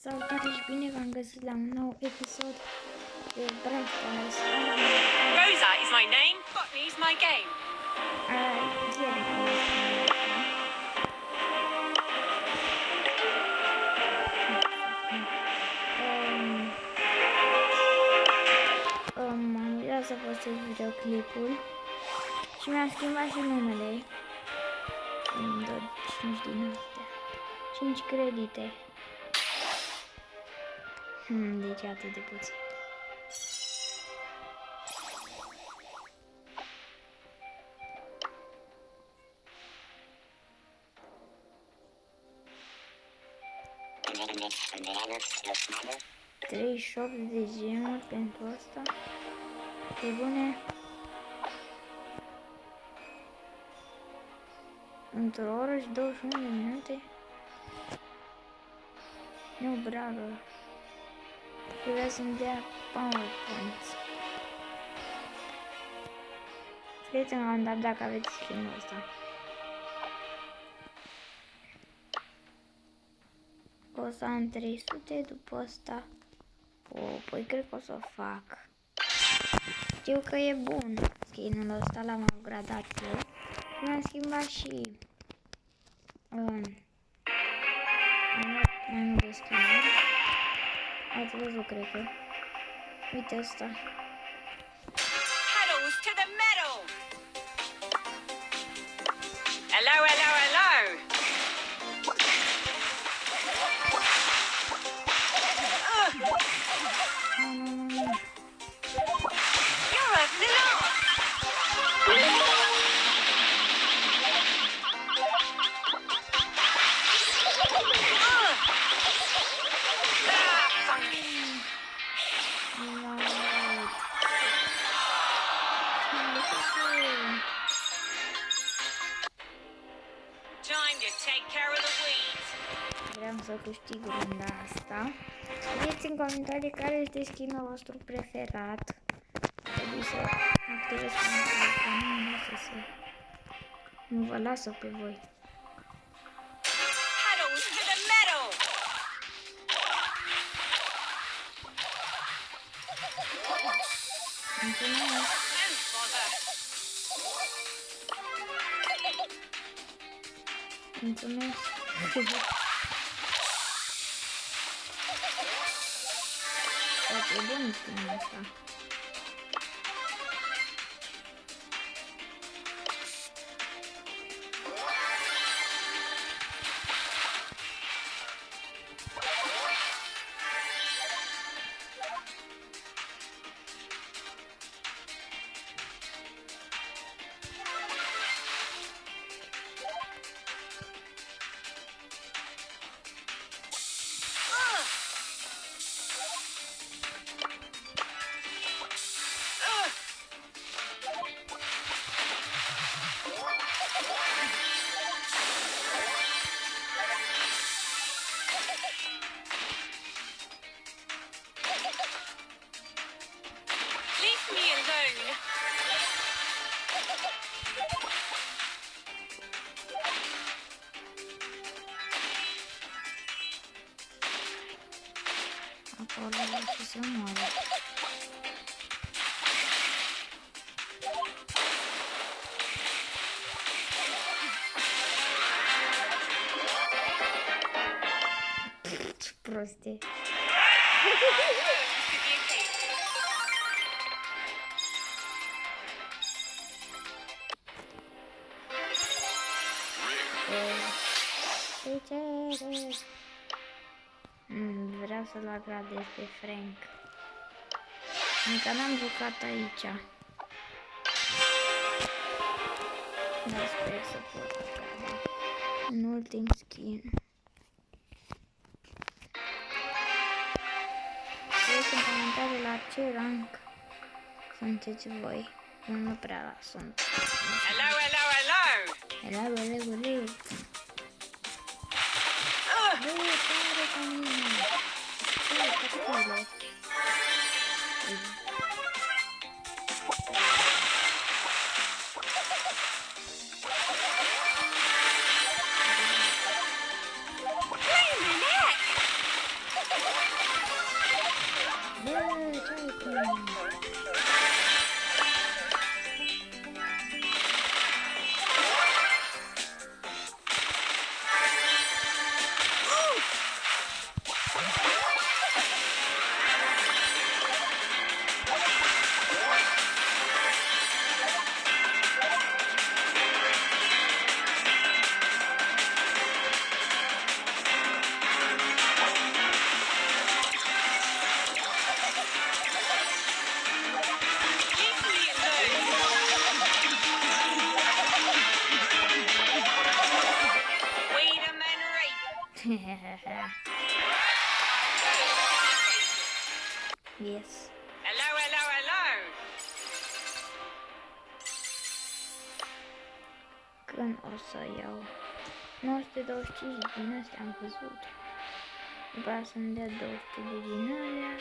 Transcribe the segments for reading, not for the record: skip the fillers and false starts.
Salutare și bine v-am găsit la un nou episod de Brawl Stars. Rosa is my name, Botany is my game. M-am uitat să postez videoclipul și mi-am schimbat și numele. Îmi dă 5 din astea. 5 credite. Deci atât de puțin. $38 de gemuri pentru asta. E bune. Într-o oră și 21 de minute. Nu, bravo. Trebuia să-mi dea PowerPoint. Scrieți-mi la un dat dacă aveți skin-ul ăsta. O să am 300 după asta. Păi cred că o să o fac. Știu că e bun skin-ul ăsta, l-am upgradat eu. Mi-am schimbat și mai multe skin-uri. Ați văzut, cred că. Uite asta. Pedals to the metal. Hello, hello, hello. You're a flop. Time to take care of the weeds. Vreau să câștig runda asta. Scrieți în comentarii care este skin-ul vostru preferat. Trebuie să activez comentarii, că nu lasă să... Nu vă lasă pe voi. Pedals to the metal. Mulțumesc! Don't bother. Mulțumesc! E bun skin-ul ăsta. Leave me alone. Acolo o să se moară. Ce prostie. Vreau să-l agradez pe Frank. Încă n-am jucat aici. Dar sper să pot agrada. Un ultim skin. Scrieți în comentarii la ce rank sunteți voi. Eu nu prea sunt. Hello, hello, hello. Hello, hello, hello. Băi, care ca mine? Ce, căpătările? Bring the neck. Yes. Hello, hello, hello. Când o să iau 925 din astea am văzut. După aceea să-mi dea 200 de din alea.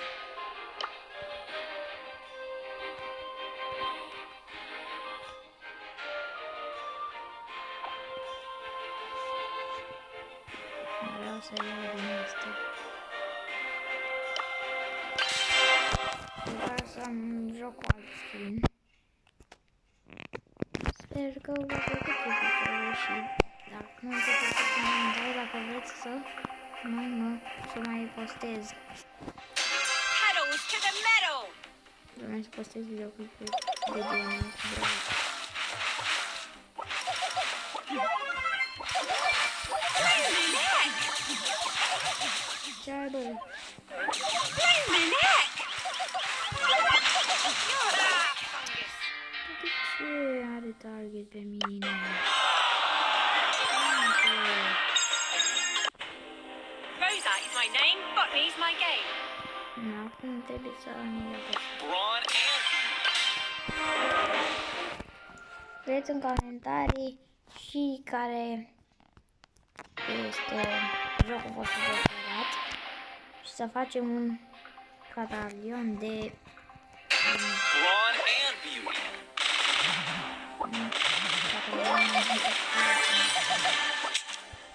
Vreau să iau din astea. După aceea să-mi joc cu alt skin. Sper că v-a plăcut episodul și dacă nu ați plăcut comentariu, dacă vreți să mai postez. Pedals to the metal. Vreau mai să postez videoclipuri de genul. Bravo. Ce ai, bă? Blooming heck. De ce are target pe mine? Rosa is my name, botany's my game. Acum trebuie să ne iau pe Ron scrieți în comentarii și care este jocul vostru preferat și să facem un catalion de Ron and Beauty. catalion